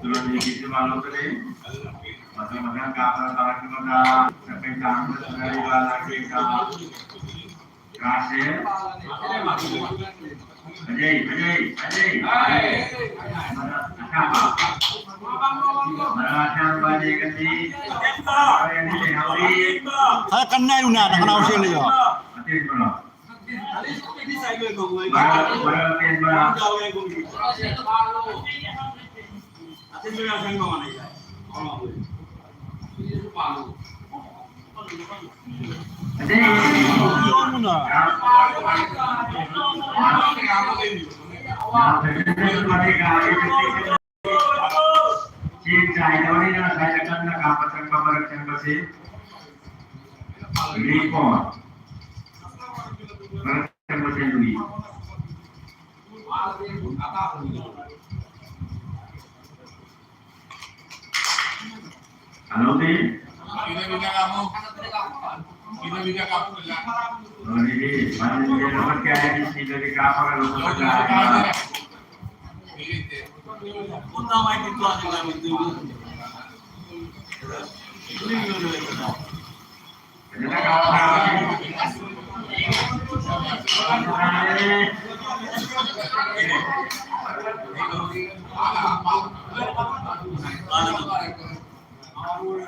Tulad ni Kisi Malo tadi, masa-masa kapal tarik kepada sampai tanggal dari lagi ke Kasir. Ajay. Mana apa? Mana bagi ganti? Yang ini hari. Saya kena yun na nakanaw siya liyo. Nanti mana? Mana pin mana? Halo, Bi. Kita bisa kamu lah. Ini mana dia dapat kaya di sini dari kapal kalau kita. Utama itu adalah itu. Kita kapal.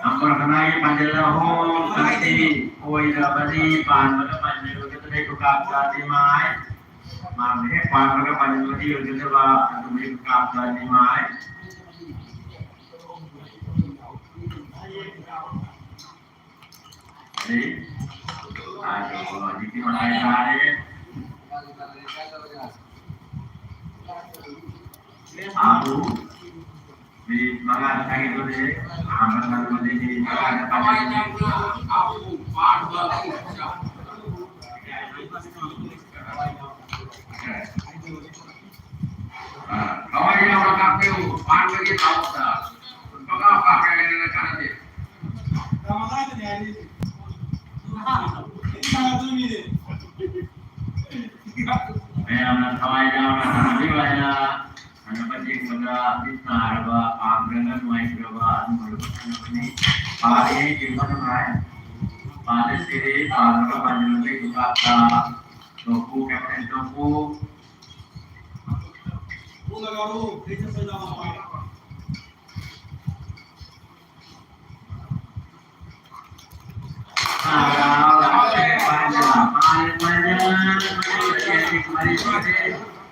Ampun kenai panjelaho nanti oila badi pan pada panjel kita dek kap tadi mai mamne pan pada panjel badi kita ba dek kap tadi mai jadi aduh jadi mana kare aku di makan lagi tu deh, makan lagi di makan apa lagi? Aku parda. Kalau yang orang kafir, parda lagi tahu tak? Maka apa yang ada cara dia? Ramadan ni hari. Ini sangat tinggi deh. Memang kawai jangan nanti banyak. Anapati pada Bisma Araba, Angganan Maikraba, Anupani, Pari, Gimana, Pari Siri, Pari Panjang Kata, Toku, Kapten Toku. Pulang lalu, kita sudah mampu.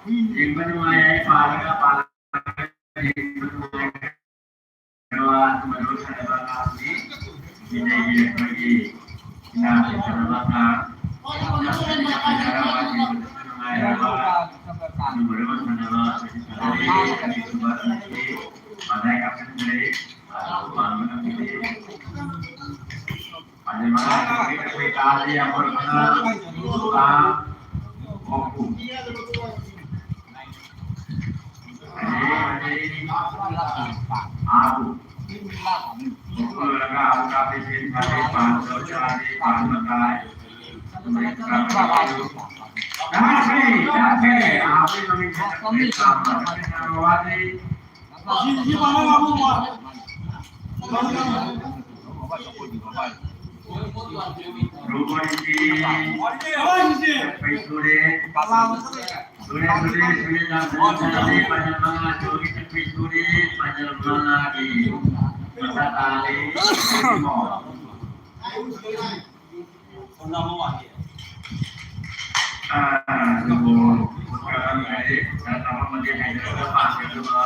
Jembat maya parga parga jembat maya kerwa menurut saya bakal ini bagi kita berlaku cara wajib maya menurut saya dari sebuah pada kapan dari bangunan ini pada mana kita yang berkenal aku aku kafe sini kafe pantai cari pantai kafe apa meminta wadi sini mana kamu buat rumah ini pesure Sudah jadi panjang jogi tepi suri panjang lagi masa tali mau. Sekarang ini sama menjadi depan kedua.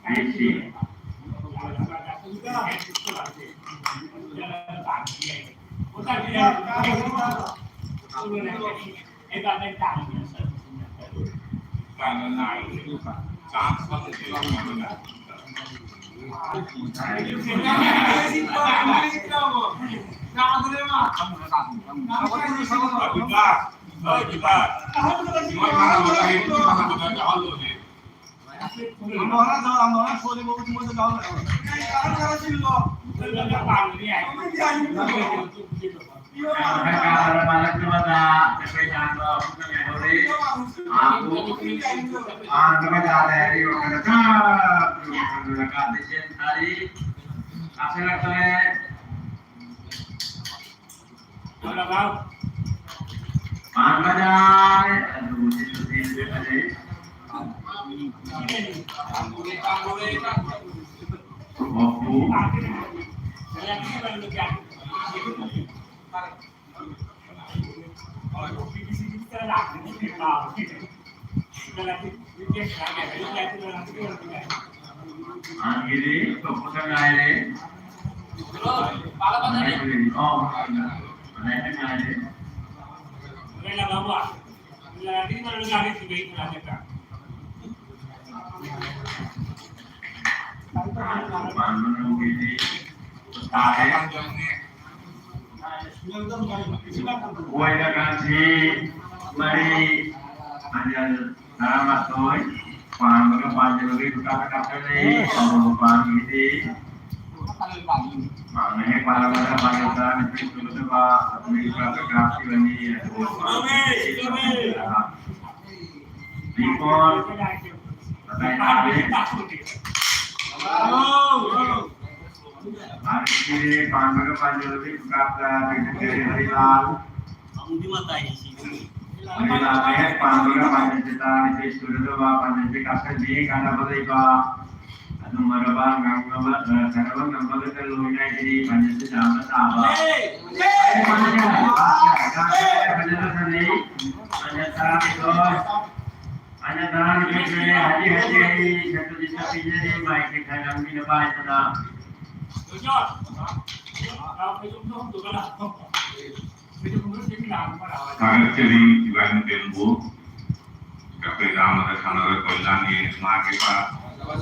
Isi. aku mereka dari orang dekat dekat di sini tadi asal Pan bajai, aduh itu aja. Opo. Angiri, keputusan lain. Oh, lain lain. Rela bawa, lagi mana lagi tu baik lagi tak. Mana begini, tarik. Kue dah kasih, mari anjal dalam matoi, pan mereka panjang lagi buka kapal ni, kalau pan ini. Maknanya para para wanita itu coba mereka kekasih ini Dipol hari ini panjang panjang lebih berkata dari hari lalu hari lalu panjang panjang kita itu sudah panjang dikasih di karena berapa nomor bang gambar sekarang gambar kalau ini banyak sudah apa banyak haji satu juta jadi baik kita yang minum baik sudah Sangat jadi juga tempo tapi dalam sana kolam ini semakin pak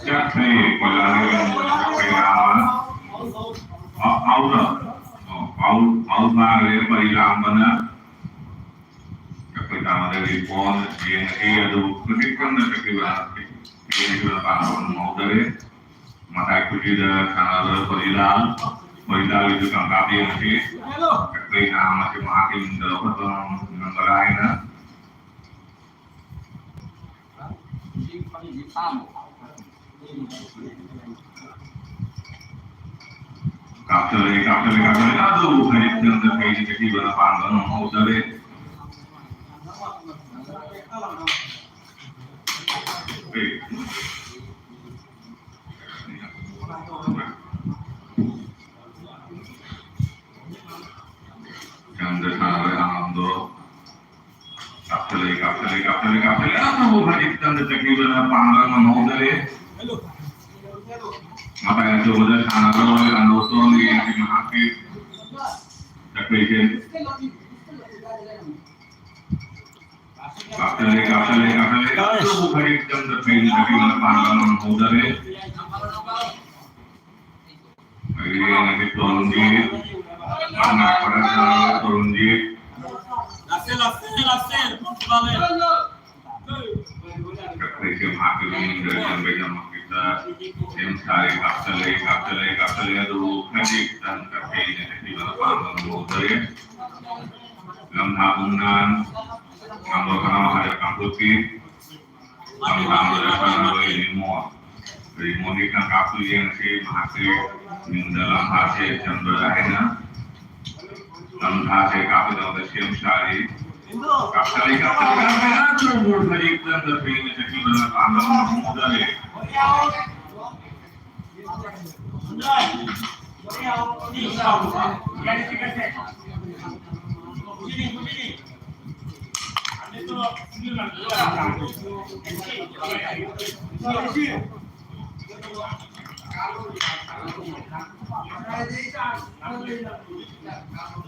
jadi kolam ini sampai lama out mana perilam mana tapi dalam dari pon yang itu ketika mereka berarti ini juga kalau mau dari mata kuda sana perilam itu kan kapi nanti ketika masih makin dalam negara lainnya kapal aduh hari yang terkait dengan berapa mau dari yang dasar ando kapal aduh hari yang terkait dengan berapa mau dari maka yang coba sana kalau yang nonton yang dimahaki terpikir kapal itu bukan jam terpikir tapi mana pandangan muda deh ini yang turun di mana pada turun di Lasel, terpikir mahaki ini dari sampai jam kita yang cari kapsalnya dulu kredit dan terkait di dalam pandangan muda ya dalam tahunan gambar kenal ada kamputi gambar apa ini ini kan kapsul yang si mahasiswa dalam hasil jambal lainnya dalam hasil kapsul yang siap cari kapsul itu berkredit dan terkait di dalam pandangan muda ya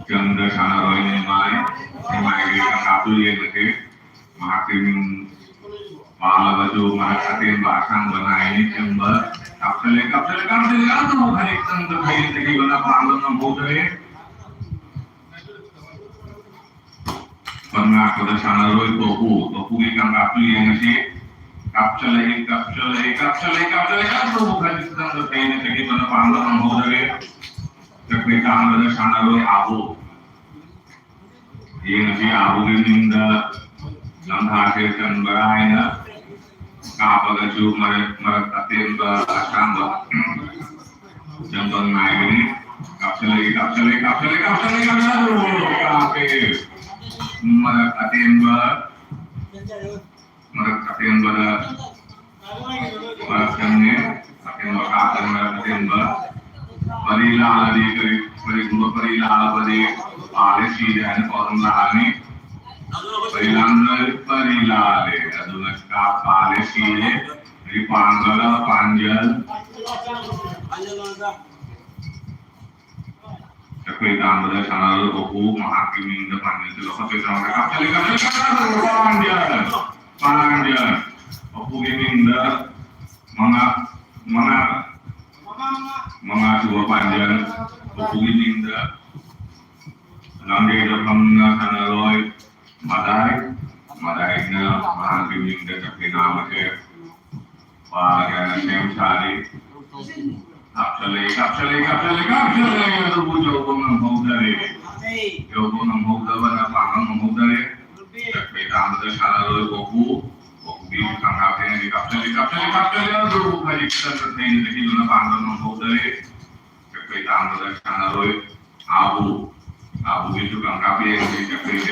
Janda sana ini mai kita kapsul yang gede makin malah baju mahatin basang benar ini jambal kapsul aduh hari yang terkait dengan pandangan muda ya pernah pada sana roi topu ikan kapsul yang ngasih kapsul aduh hari yang terkait dengan pandangan muda ya ketika pada sana roi abu yang ngasih abu ini Lamha kirtan baraina kapa gaju marat atin ba asamba jantan naik ini kapsel lagi kape marat atin ba marat kanne atin ba kapal marat atin ba parila di parila bade alesi dan orang lahani Parilale, aduna kapal sile, ripangala panjal, Cakway tambada sanal koku mahakimin da panjal sila kapay sama panjal, koku giminda mga dua panjal, koku giminda, langge da pamna sanaloy. Madai na mahakimin da kapinama ke pagana sem sari kapsale aduh jogo ng maudare na pangang maudare kapitama da sanaloy koku bi kangapin ni kapsale aduh balikan tertain di na pangang maudare kapitama da sanaloy Abu itu kan kapi yang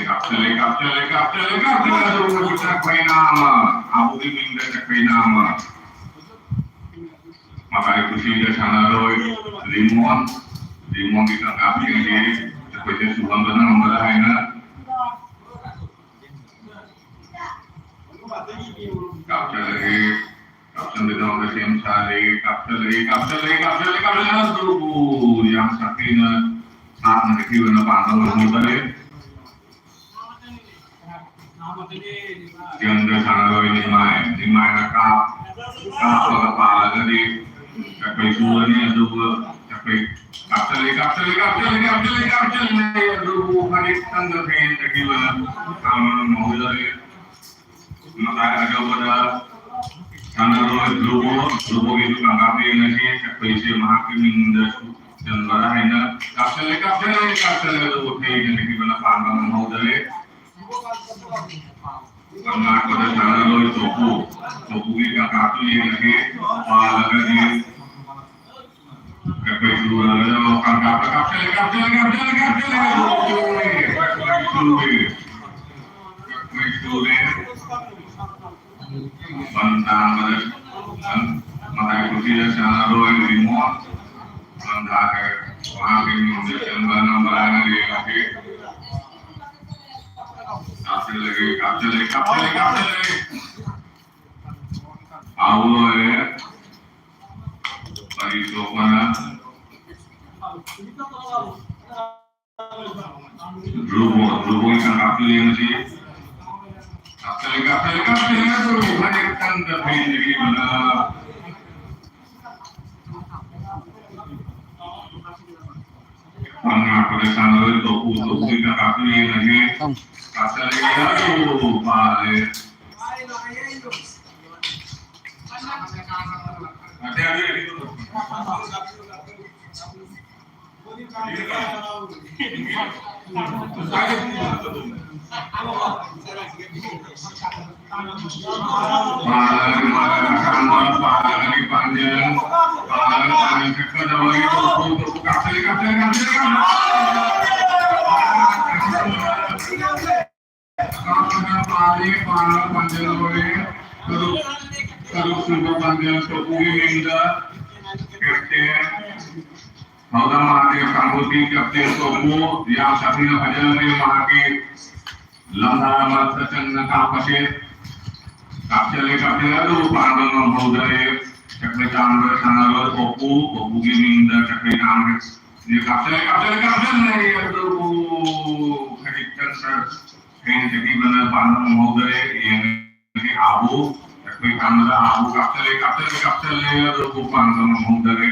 kapsel aduh cakway nama Abu diminda cakway nama maka itu sih sana roy limon kita kapi yang di cakway suam benar melainnya kapsel di dalam kesim sari kapsel aduh yang sakina saat nanti kita panggil maudare, jangan sana ini main kap kepala jadi capai suaranya aduh capai kapsel aduh hadis tanggal kain kita maudare maka ada pada sana lubu itu kangkap yang nasi capai si mahakimin dan barahina kapsel itu utai jadi kita panggil maudare karena pada sana loy topu ini kakak yang lagi palaga di kape suara kangkap kapsel bantang pada itu tidak sana loy limon Mandake, maafin menjelaskan barang-barang di lagi. Kapsel lagi. Allah ya, bagi sopana. Rubo ikan kapsel yang sih. Kapsel itu hadirkan tapi jadi mana? Karena pada sana itu topu kita kapi lagi kasar lagi aduh balik ada itu paling panjang terus juga panjang sepuluh hingga kapten Mauda mati kambuti kapten sopo yang sabina pajalani maki landa mata cenna kapase kapsel aduh pandan maudare cakre chamber sanalo sopo giminda cakre namre ni kapsel aduh kadikan sir kain jadi benar pandan maudare yang ini abu cakre chamber abu kapsel aduh pandan maudare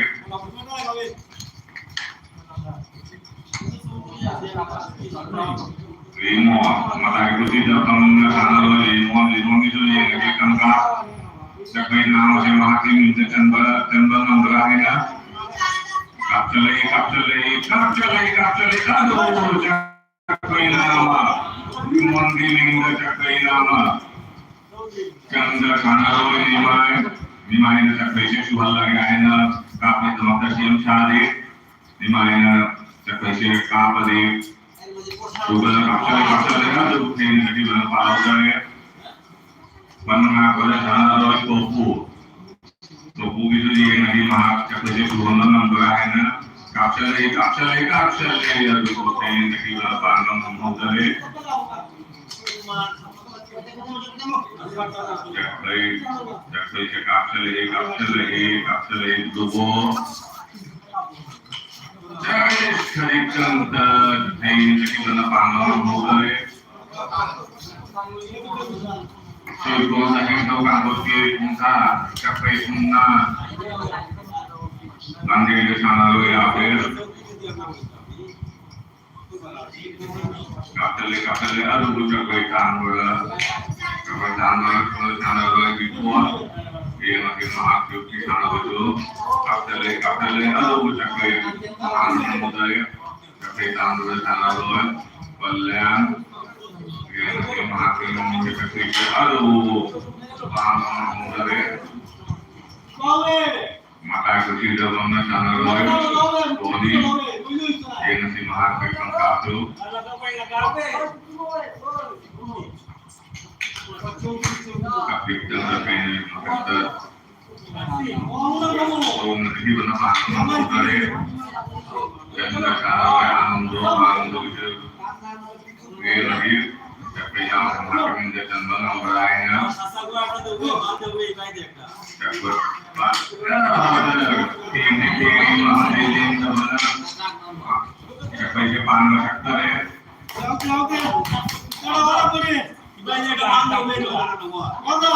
limon, mata itu tidak kamu sana limon itu yang kita angkat. Capai nama saya mahakim tembal memberahnya. Kapsel lagi, aduh capai nama Mondi Ninda Cakai Nama Canda Kanaro Nimai Cakai Suhala Gaina Kapi Tamaka Siam Sari Nimai Cakai Kapadi Sugal Kapsa Dukin Divan Pauga Pananga Kola Sanaro Tofu Tofu itu dia nanti mahak Cakai Suhala Nambraina Kapsa ya Dukin Divan Panang Mudare Cakai Kapsa Dubo Jai Karikanta Dei Divan Panang Mudare Sirko Saking Tau Kambogi Punta Cakai Punta Lantai Sanaro Yapir Kapsel aduh cakai tanggul Sanaro Bikuah Dia makin mahal di sana betul Kapsel aduh cakai tanggul mudaya Cakai tanggul Sanaro Balian Dia makin mahal di cakai aduh tanggul mudaya Maka itu tidak benar Sanaro Bodi Dia masih mahal di kapsul Kapit dan kayaknya makanya orang ini benar benar dari dan cara ando itu dia lagi tapi yang makin dan bangang berainya ini kayak panah sektor ya banyak anda melu ada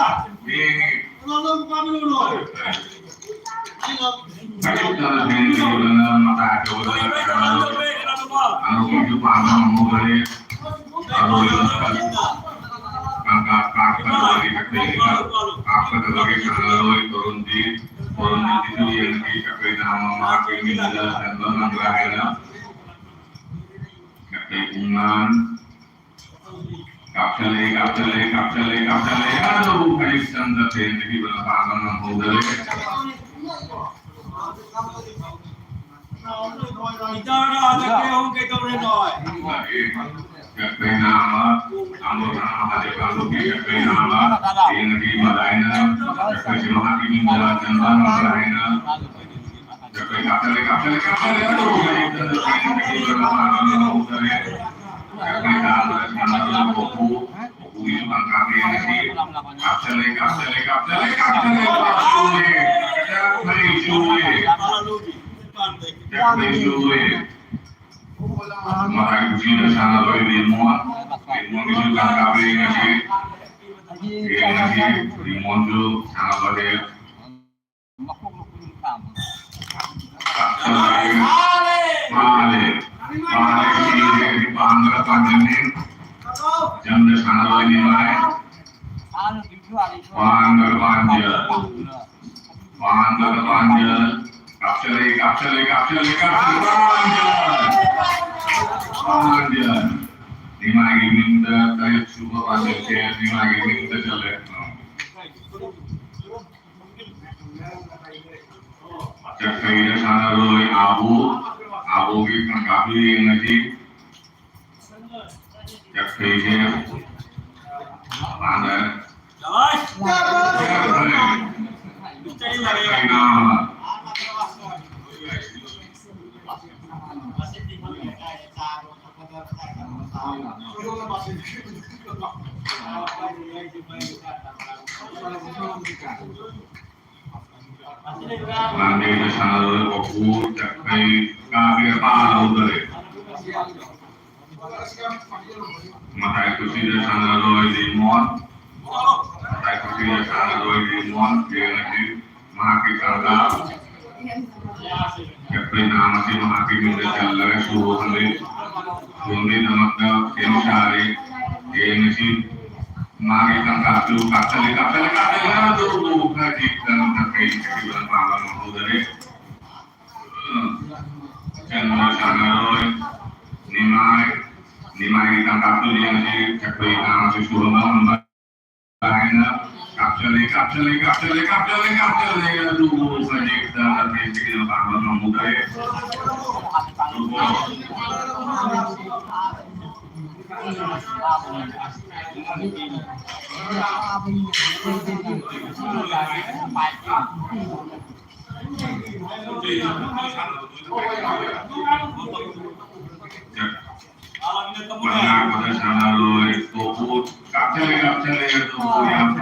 kalau kami dulu kita dengan mata coba anu itu panah mulai anu kakak lagi kakak lagi kalau turun di itu yang di kakak nama makin minda dan bangang berahena kakak bungan Kapsale, aduh, kayak standar di belakang modal. Kita ada yang kita berdoi. Kayak nama, anggota ada kalau kayak nama, ini di Malaysia, kayak cuma hakim jalan dan Malaysia. Kapsale, aduh, kayak standar di belakang modal. Kita ada buku itu kami ini kapsel maka itu sana loh limon itu kami ini limon itu sana pada ini panggil panjangin jam sana ini lain panggil kapsel panjang lima minta kayak suka panjang 5 minta jalan Cakai sana loh abu gitu kami nanti Cakai mana Cakai nama Lantai di sana aku capai kafir palau dari mata itu tidak sana limon mata itu tidak sana limon dia nanti mahaki kagak capai nama si mahaki minta jalan suruh nanti namaknya yang cari dia nanti mari kakak dulu kaji dan kakai kehidupan pahlawan dari channel sana nimai kakak dulu yang di aduh kadikta tapi kita bangun memudai Pernah pada sana loh tubuh kapcel tubuh yang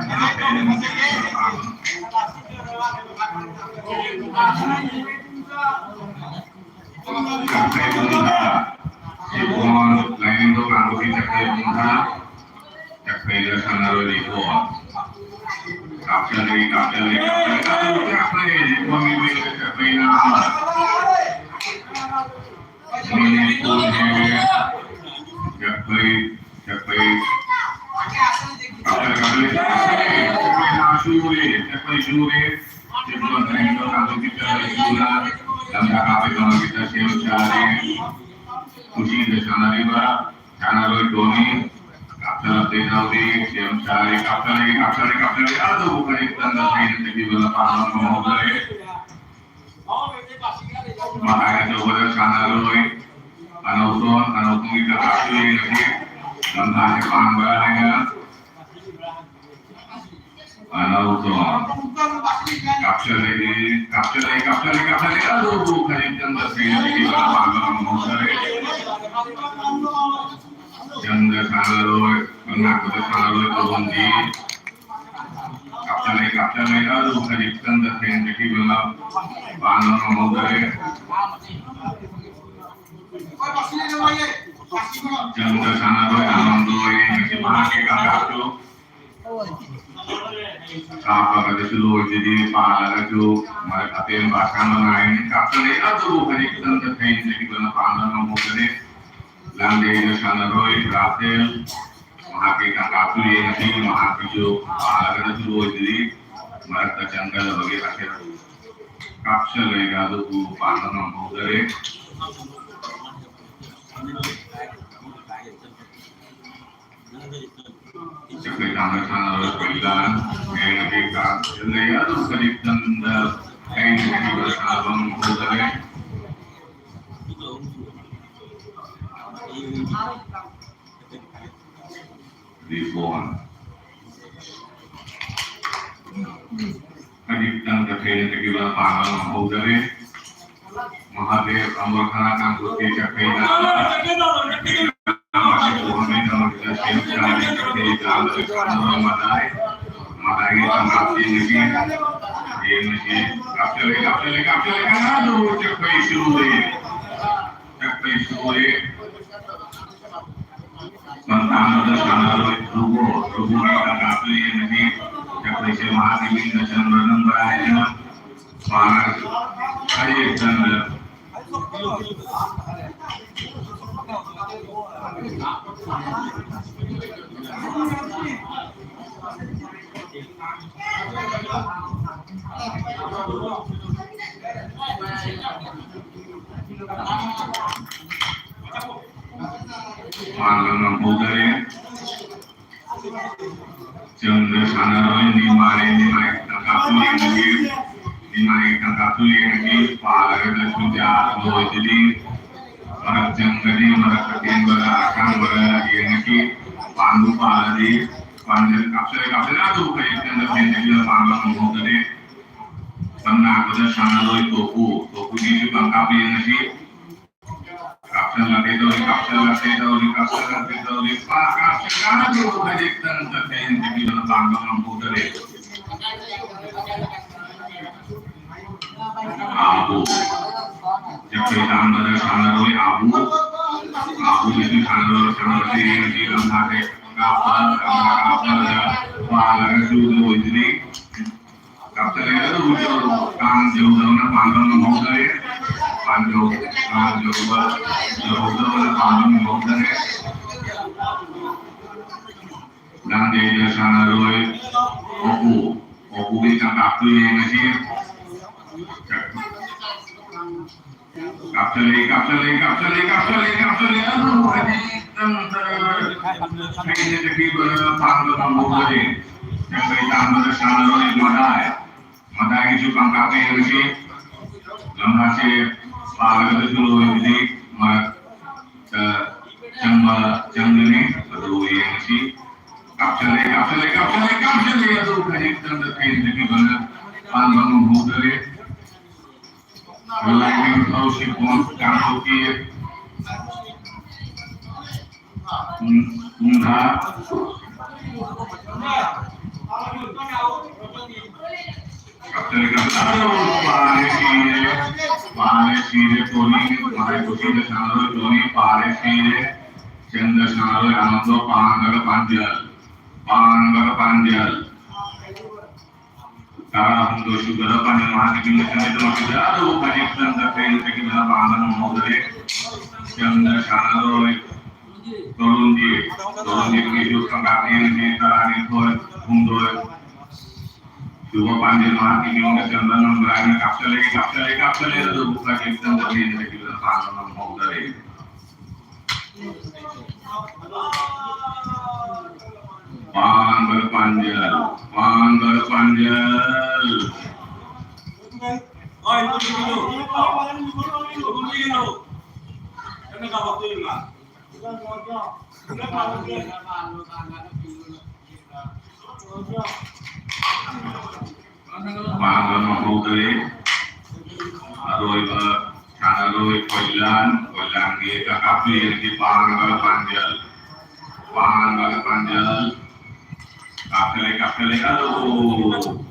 kapcel bunda Ibon lain itu kan kita bunda kapcel sana loh itu kapcel ini pun makanya coba sana loh Anauton kita kasih lagi tentang panggilannya Anauton kapsul lagi aduh kayak tentang ini panggilan mengusir janda sana loh mengaku sana loh turun di kapsul lagi aduh kayak tentang ini panggilan mengusir janda sana doy alam doy masih pakai kakak tuh apa kata dulu jadi pahala itu mereka tembakan mengenai kapal ini aduh hari kita terkait jadi benar pahala ngomongnya lantai sana doy berhasil memakai kakak tuh yang sih memakai itu pahala kata dulu jadi mereka janggal bagi akhir kapal ini aduh pahala ngomongnya Seperti tanda-tanda berpelan, yang kita lihat itu sedikit tanda yang kita bersama mengulangi. Ribuan. Sedikit tanda yang kita bersama mengulangi. Mahadev Amorkhana Putri Chakena masih Tuhan dalam kita siapkan seperti dalam Ramadan matahari tangkap ini kapsul aduh capai suwe tentang ada sana rubuh kita kapsul ini capai semahati ini dan berenang panas air dan malam budaya janda sana ini mari dinaikkan kapsul ini pahala kita sudah loh jadi orang jangkadi mereka tinggal akan ini pandu pahala panjang kapsul aduh kayak janda pendek panjang ngomong tadi pernah pada sana loh tofu ini juga kapi ini kapsul lagi pakar sekarang itu kayak janda pendek di dalam panjang ngomong tadi abu jadi anda sana loh abu itu sana di dalam hati kapal pahala sudah jadi kapal itu jauh mana panjang ngomong tadi panjang panjang ngomong tadi dan di sana loh oku kita kapal yang sih kapsul aduh ini jadi panggilan ngomong tadi yang kita sanaroi madai itu pangkape yang si lamhase pahala itu dulu jadi mat jambene baru yang si kapsale itu kaji tanda kain jadi mana pandan mudare lagi tahu si pun kartu ki enggak Palesire Tony, Mare Kusine Sanaro Tony, Palesire, Chenda Sanaro Anando, Pangaga Panjal. Kara Hundo Sugara Panjal Mahati Kimishan itu masih ada, kajian terkait dengan pangan modern, Chenda Sanaro Torunji itu kangkatnya ini tarani Hundo. Dua panjang mati yang kesenangan memberani kapsel itu bukan kita dari kita tanam mau dari pan berpanjang Oh itu dulu karena nggak waktu ini lah pangan mau dari aroi koilan kita kapi di pangan panjang kapsel aduh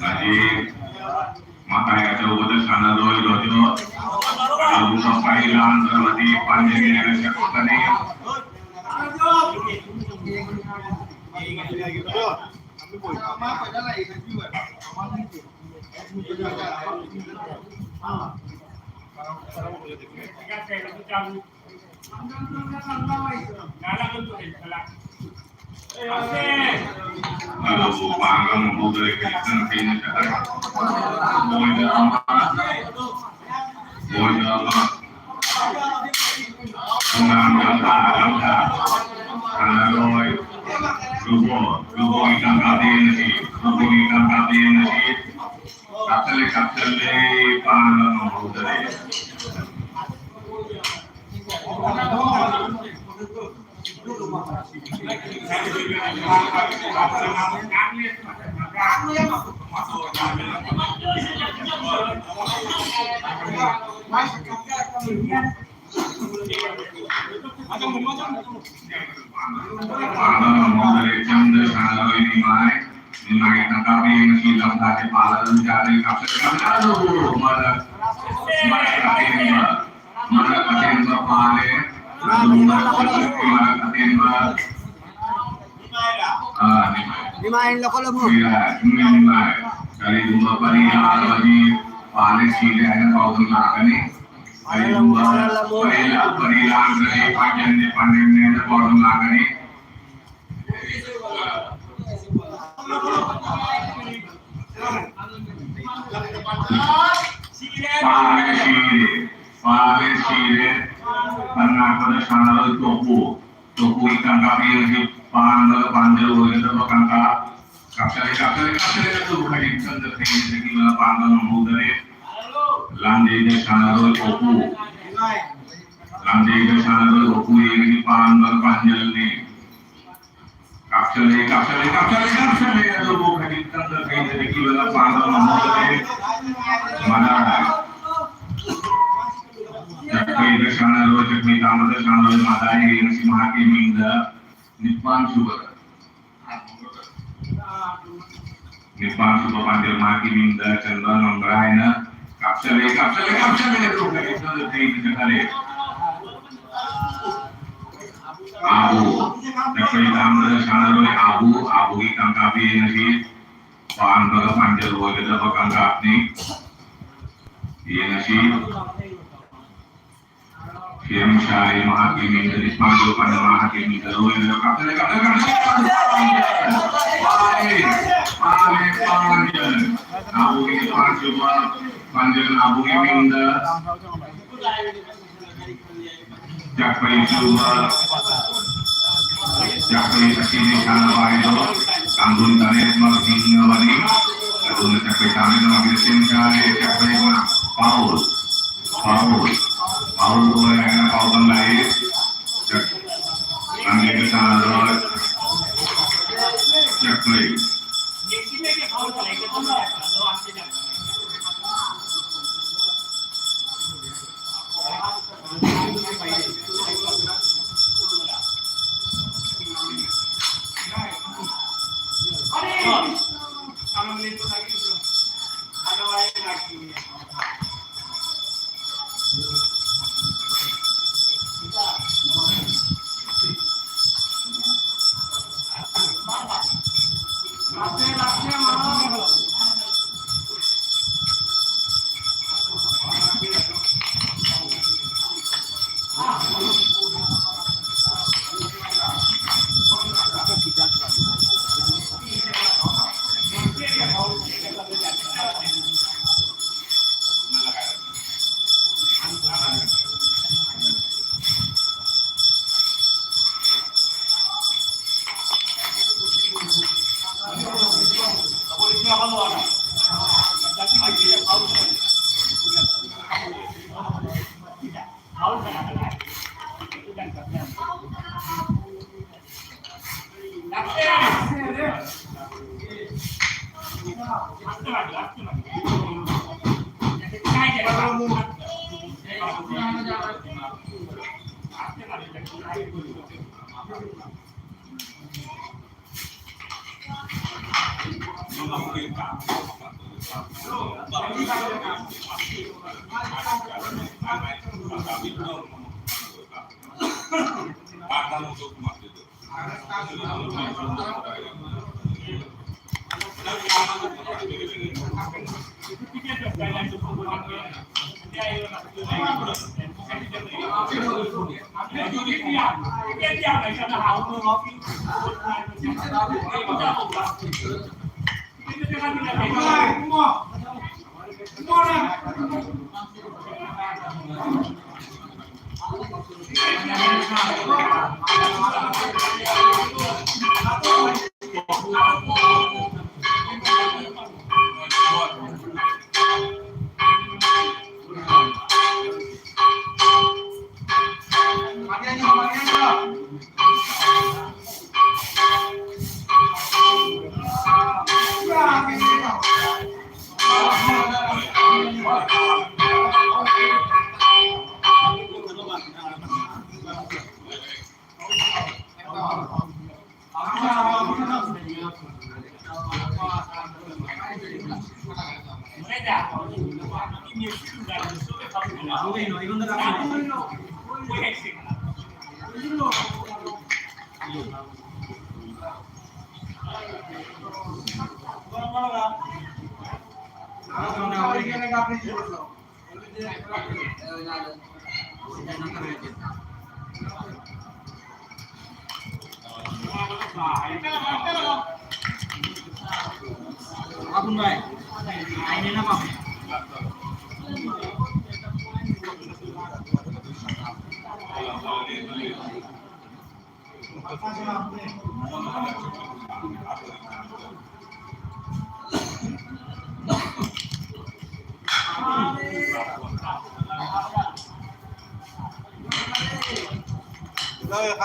jadi mata yang jauh dari sana dojo kalau sampai hilang terjadi panjang ini siapa nih Kalau panggang mau dari kita kayaknya sekarang mau jalan karena roy lubo ikan kati nasi kapsel panggang mau dari dari jam sana ini mai tangkap yang hilang dari pala dan cari kapsel aduh mana katin pale Limahin lokal mo. Dari dua pariya lagi paling sila yang kau gunakan ni. Dari dua pariya dari panjang di pandang yang kau gunakan ni. Paling sila karena pada sana topu ikan kapi yang panjang itu bukan kapsel itu bukan ikan terkait dengan pangan dari landi sana topu yang di panjang ni kapsel itu bukan ikan terkait dengan pangan dari mana Jika sana jika tamat sana madai yang si mahaki minda nipan suba panjang mahaki minda cenderung memberana kapsel itu bukan itu terkait dengan abu jika tamat sana abu ikan kapi yang si panjang wajah bakang kapni yang si yang saya menghakimi dari panggil pada menghakimi terus kapten panjang abu ini panjang abu ini minda jakpai kesini sana itu Aduh tadi makin ngawani. Aduh sampai kami makin singkari sampai Paul. Paul kembali. Kami ke sana cek play.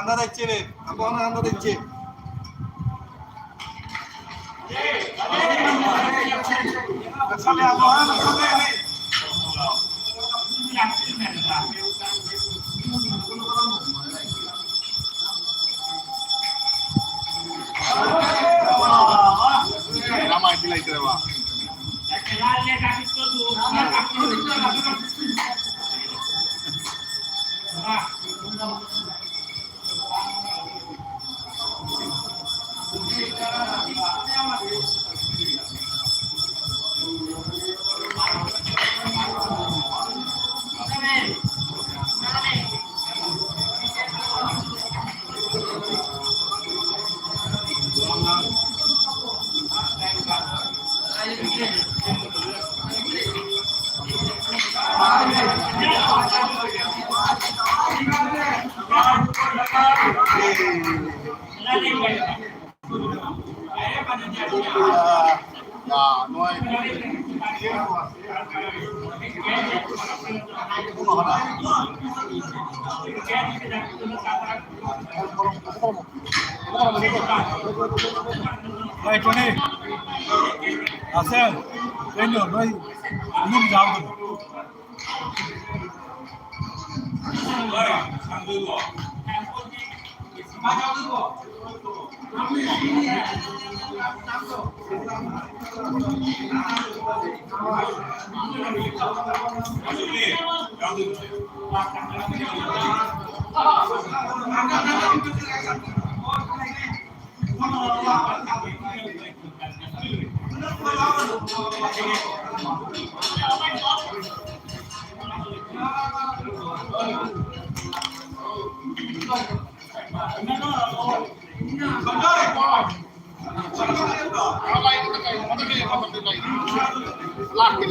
간다 됐지? 아까 하나 간다 됐지? Ramai bila itu apa? Ya, no hay. Hey Tony, Asel, Daniel, no hay ningún jauh. Laki.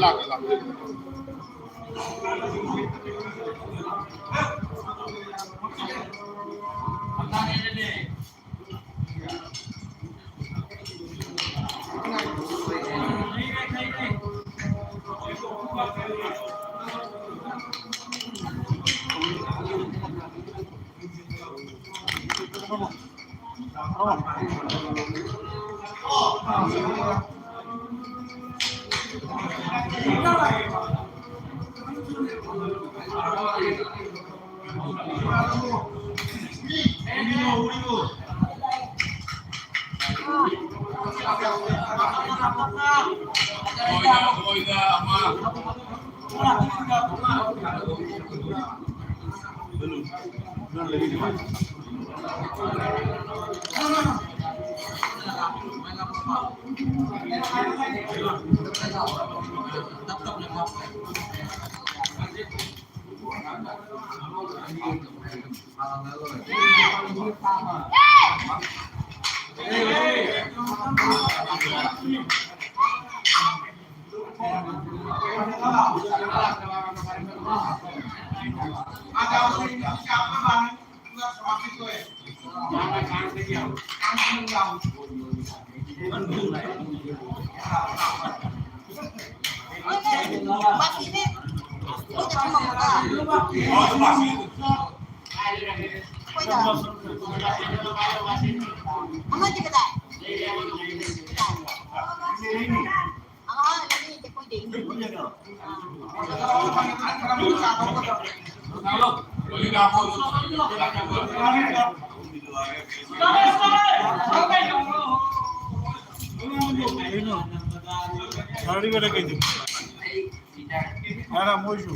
Era mojo.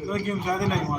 Doi game ज़्यादा नहीं हुआ.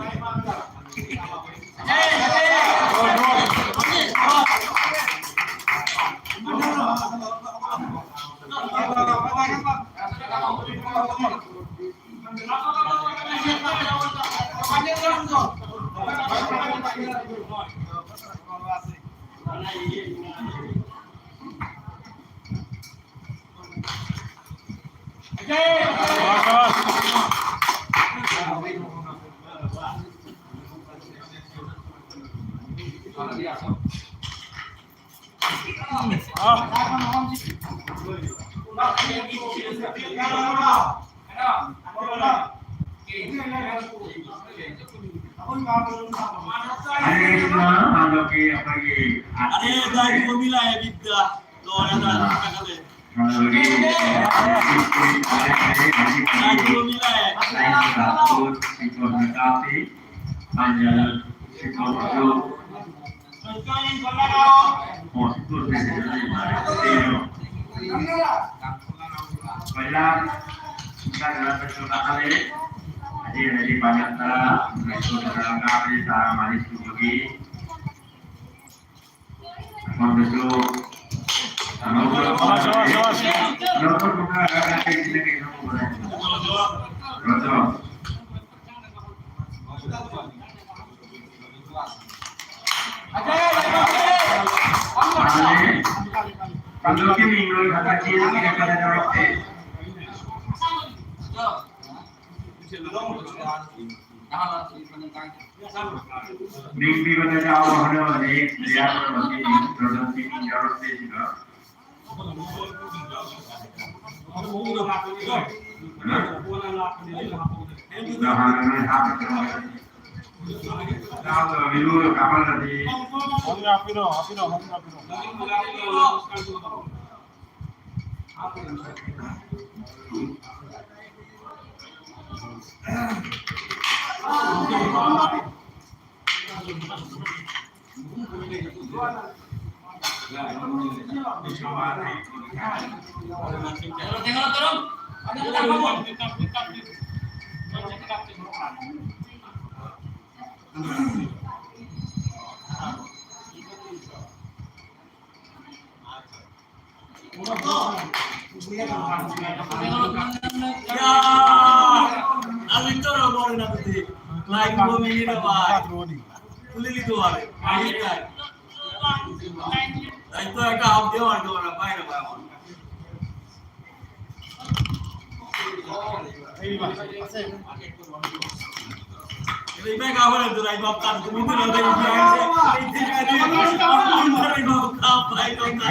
Mimpi pada jauh ada ni dia berarti produksi jarut ni juga. Dah hari apa tu? Dah dulu kapal tadi. Happy no.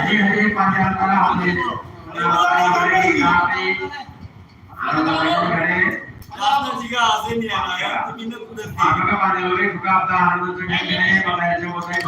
Hari panjang malam ni. Apakah pada lori buka tahan untuk ini pada jauh saya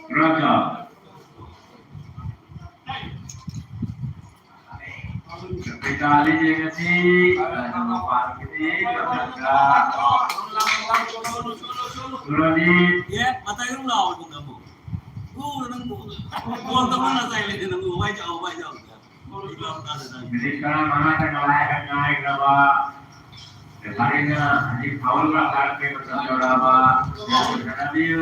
Raja. Kita lihat sih, nama Pak ini, Ya, mata yang lawan tu kamu. Kau teman saya lihat kamu, wajah. Jadi sekarang mana yang naik berapa? Harinya di awal lah ke berapa? Radio.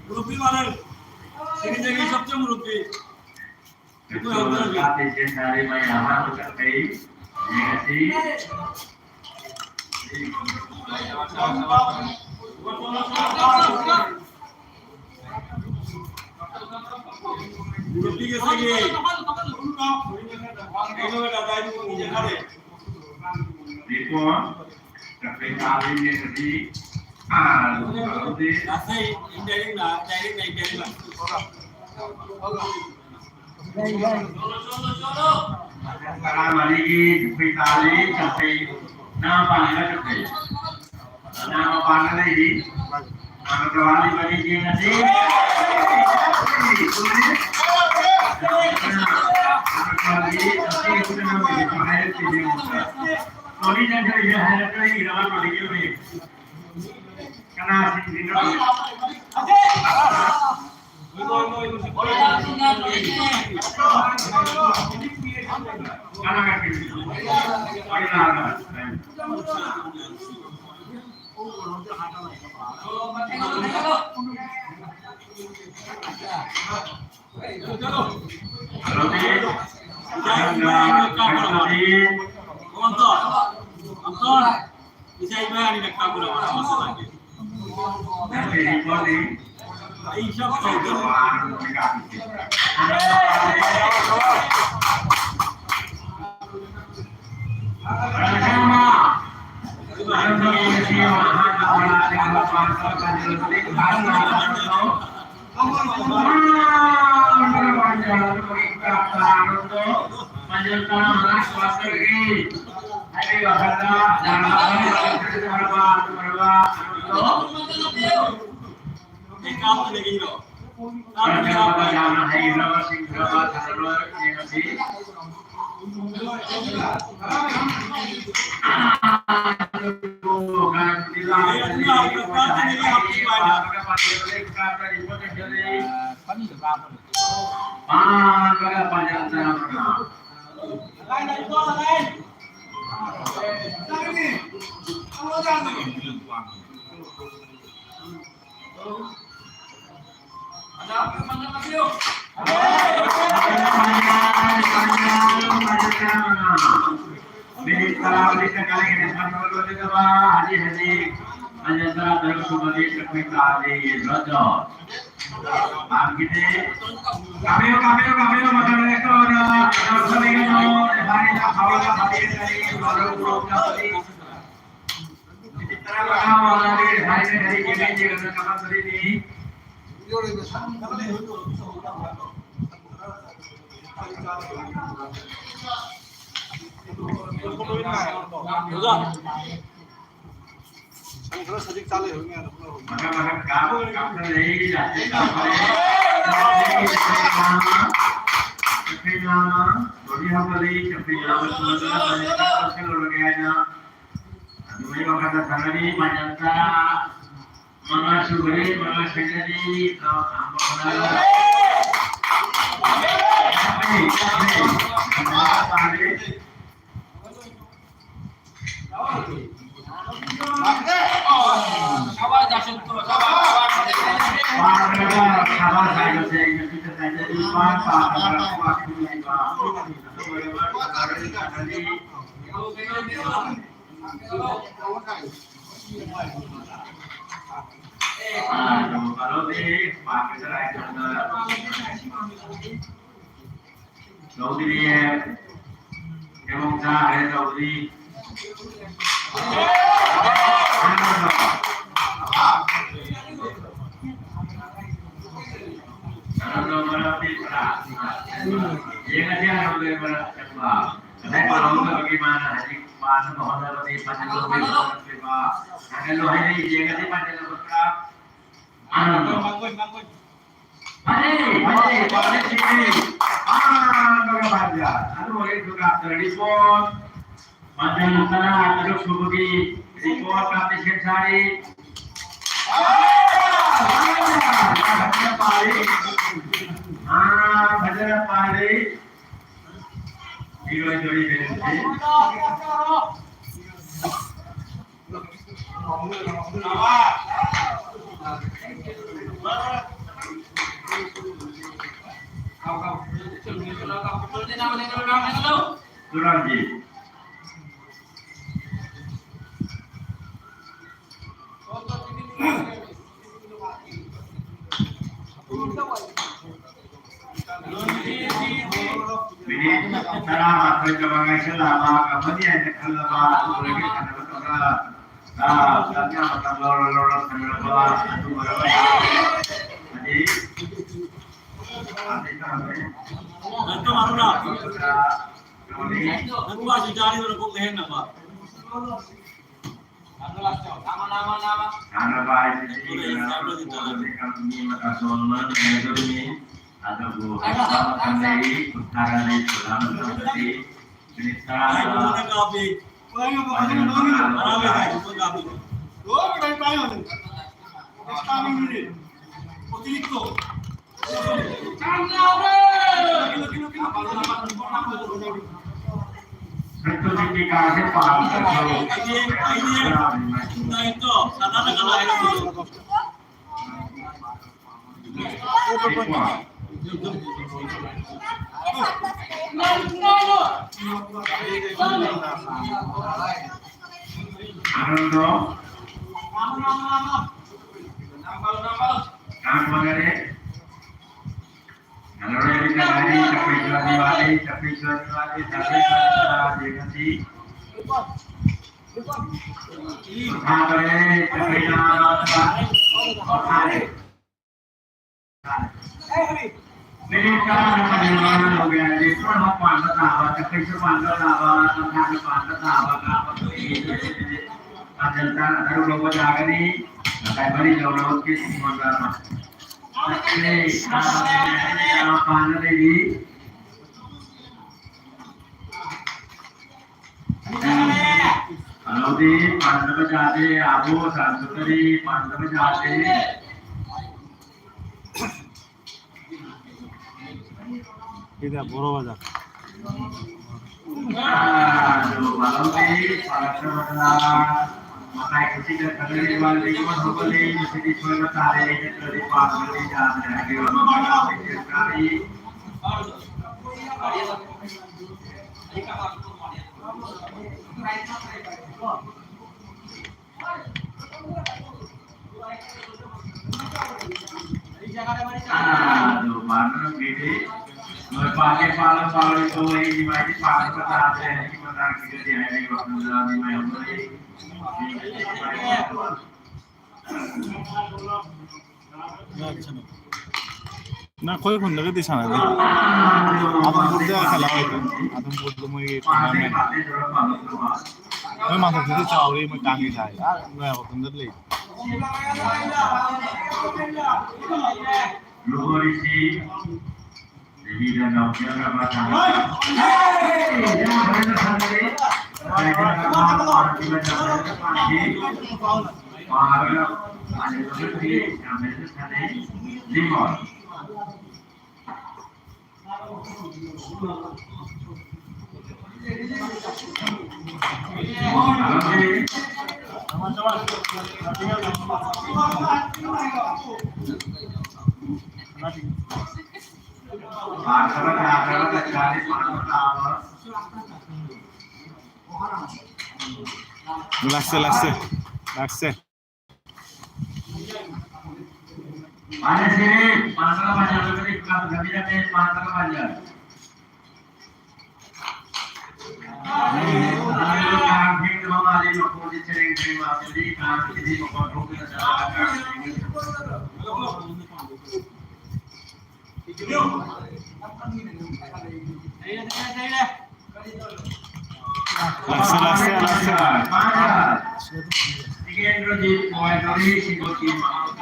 Rupi mana? Sini सबसे रुपी itu latih dari mainan bukan pay ini sih रुपी के सगे ini ada tadi punya hari itu tapi kali ini tadi kalau di asai indirect lah sekarang lagi Pitali sampai nama lagi nama kawali bagi dia nanti bisa ibadah di dekat berapa masa lagi? Aisyah सजीक चालू हो गया बड़ा बाजार Aduh, malam ini para saudara makai kecil dan kecil wali pun hubungi mesti disuruh tarik dari pasar di jalan lagi orang sekali. Aduh, mana gini? Pakai palu itu ini masih pakai petani ini petani kita di hari waktu dalam ini ना कोई खुंदा के दिशा ना दे आदमपुर दे खेला होता आदमपुर तो मैं माथा से चावरी मैं कांगी था यार मैं खुंदा ले Lugoisi jadi dan naunya apa sana Lakse. Mana sini? Mana kalau banyak lebih kalau nggak bisa tes mana kalau banyak. Kalau kambing itu mau ada yang mau dicering terima jadi kambing ini mau potong kita cara. Lakse. Tiga rojit, mulai dari sikoti mau.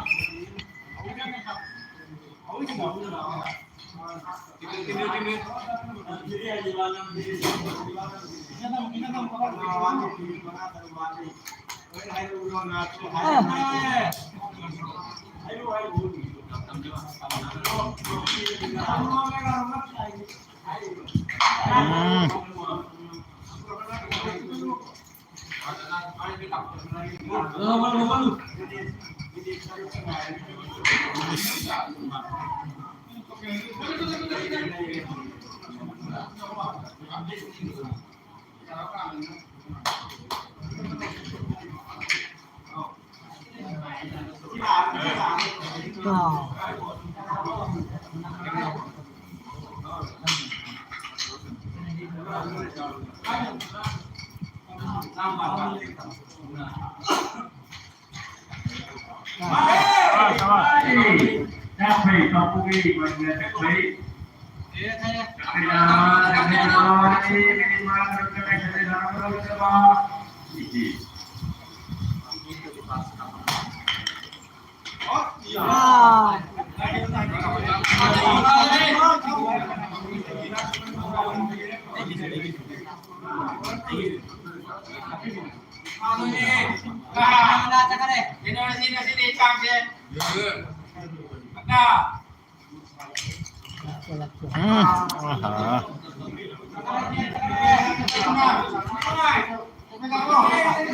Tapi kamu ini banyak sekali.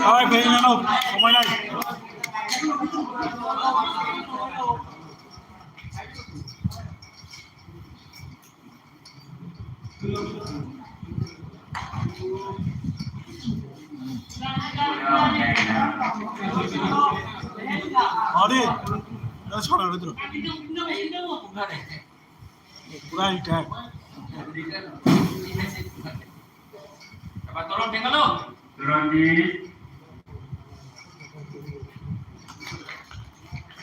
Ay, pwede na no. Kumay na. Adi, na chhara re dro. Pura ita. Tolong tinggal lo. Turun di.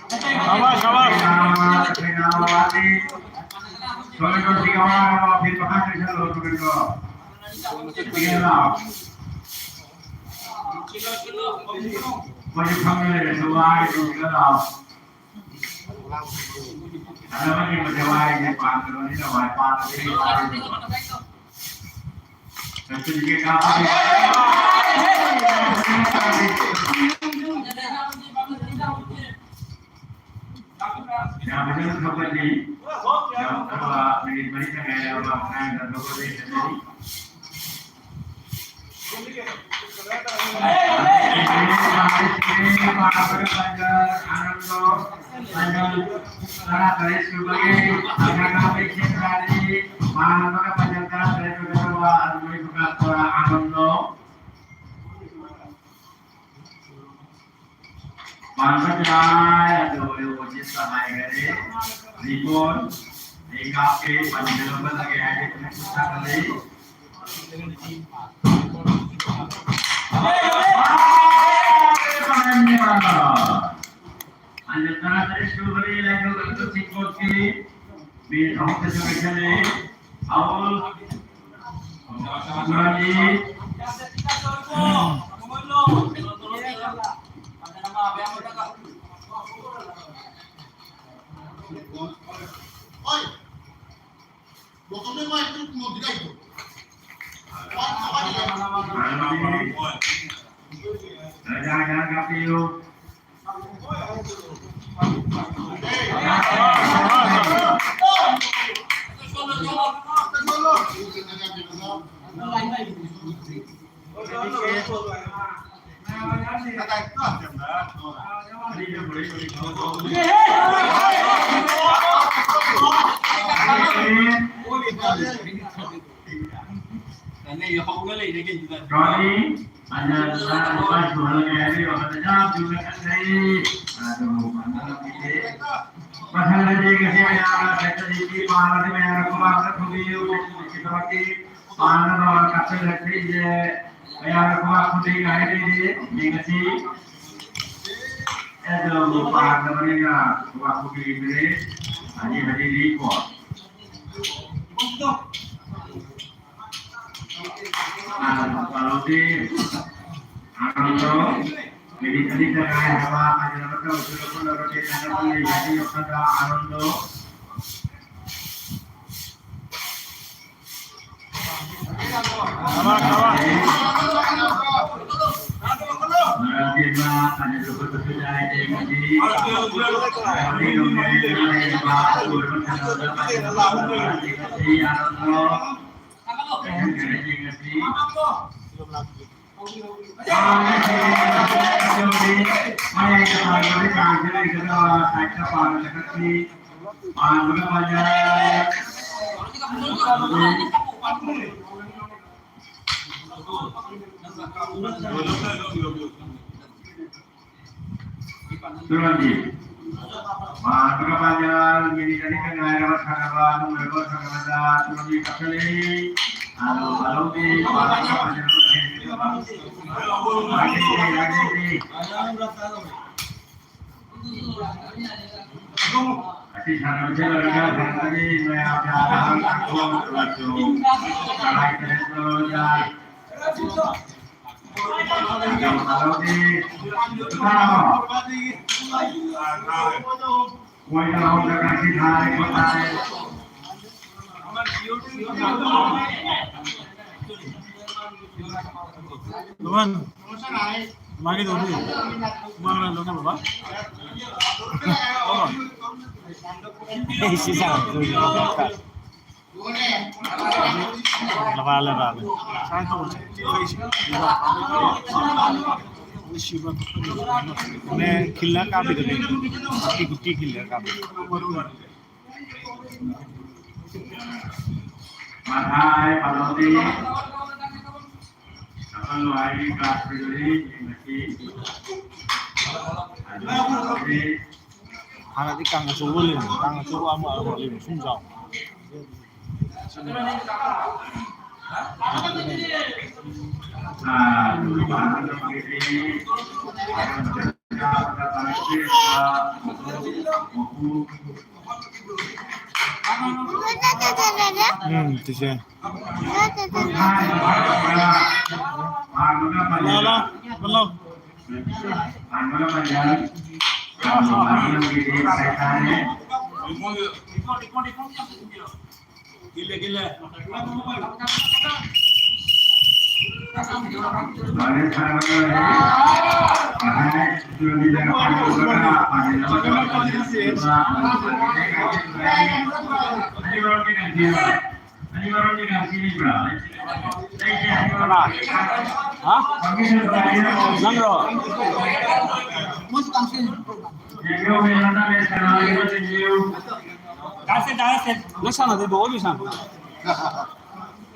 Sabar. Kenawati. Soalnya kalau si kawan mau fit makan di sana lo turun lo. Tinggal. Masih panggil semua itu tinggal. Ada lagi berjawab ini panggil ini nama panggil ini. Tentu juga kapan? Yang benar seperti yang kedua milik mereka yang orang dan berbagai jenis. ini para pelajar Anando pelajar para dari sebagai agama Islam dari para pelajar dari kedua alumni Bukapura Anando Panjai ada wajib sahai kali ribon ikape panjang lagi ada kita kali Anda dari seluruh lagi untuk sikoti di tahun kesekian awal Mari jangan kapiu. Kami ada pas hari waktunya juga kasih. Aduh, mana ini? Pasal lagi kasih ayam, saya jadi malam ini ayam kuah kubiu kita pakai panen orang kasih lagi je ayam kuah kubiu hari ini kasih. Aduh, panen ini kuah kubiu ini hari di kuah. Kalau di Anando, jadi tadi saya hawa aja mereka usul pun orang di sana pun jadi ada Anando. Nanti mah ada lupa tersudah ada yang di. Nanti di Anando. Maka pelajar ini jadi kenaikan harga mereka sangat tinggi sekali. Kalau di pelajar ini Así sana mucha larga tadi saya ada aku laju naik kereta ya kalau di sana कोई ना हो जाए किसी धारे को धारे Luan, mari dulu. Mana lo nak bawa? Oh, sisa tu. Lepas. Satu. ने खिल्ला का भी करें गुट्टी खिल्ला का भी Mahai Palodi Kalau hari kasih masih 하나 이 강가 저걸리는 강가 저거 아무 걸리는 순정 되지. Lala, belum. Gila. Tadi baru dikasih ini berapa? Hah? Nangro. Jadi orang mana sekarang lagi bertinju. Daset. Bisa na, di ba? Bisa.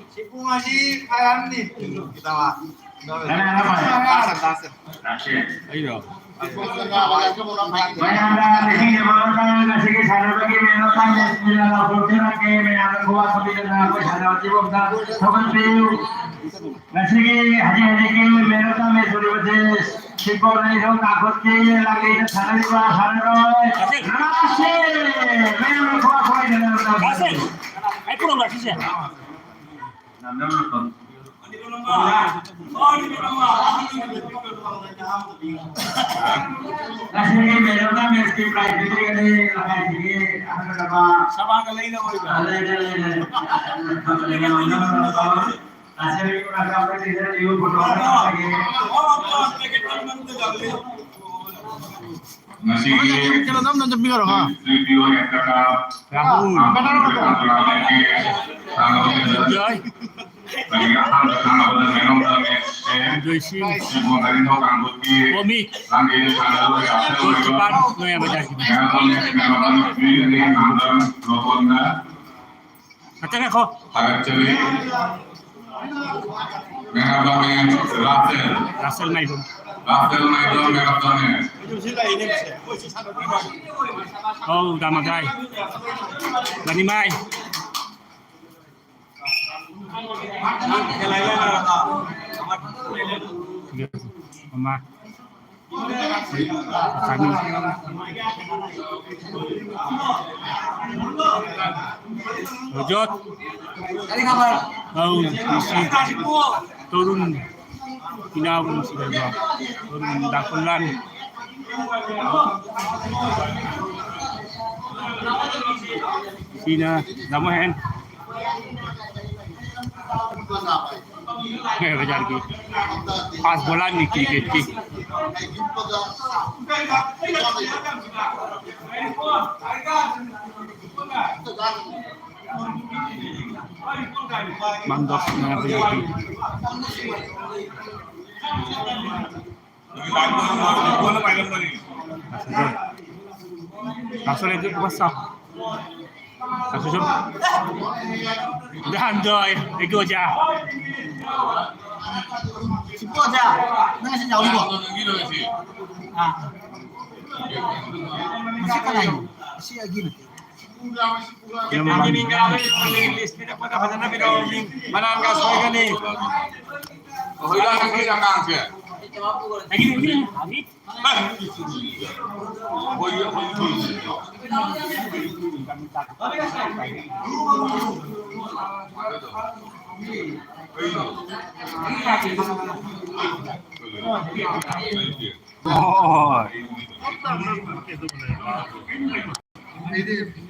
Sipu ngaji kayaan nih kita mah. Karena apa ya? Daset. Ayo. Bayangkan di sini orang ngasih ke sana bagi menonton Bismillah Al-Fatihah ke menonton kuat seperti apa sana wajib kita sopan piu ngasih ke haji ke menonton mesuri basis sikor ini so takut ke lagi sana di bawah sana roy ngasih menonton kuat dengan Daset. Ay puro nggak sih. nanda menonton ngasih ke menonton meski price itu kan lagi ke apa nama Sama ka lang na mo iba. Hasil itu nak apa sih saya juga foto lagi. Nasi ke Kira dalam nanti biar ha. video একটা Rahul. Joy. lagi ahal sama pada menom dalam Joy Shin. semua dari tahu rambut ki Omi. lagi di sana dulu ya Cepat. No ya baca. menom ini anda rokonda Kata ko. agak ceri menom Russell Maidon. Rafael Maidon menom Oh, damagay. Ganimay. Mama. Kami. Ojot. Kali kabar. Oh, turun. Tinawag sila ba? Turun dakulan. Sina, namuhin. Ngayon ka dyan, pas bola ni cricket ki. Mandok na pinagi. Langsung itu besar. Langsung dah joy, ego aja. Sipu aja. Nang kasi jauh ibu. Ah. Masih kan lagi. Masih lagi nih. Yang ini kami list tidak pada pada nabi dong. Mana enggak sesuai kan nih? Lagi ini. Oh. Ini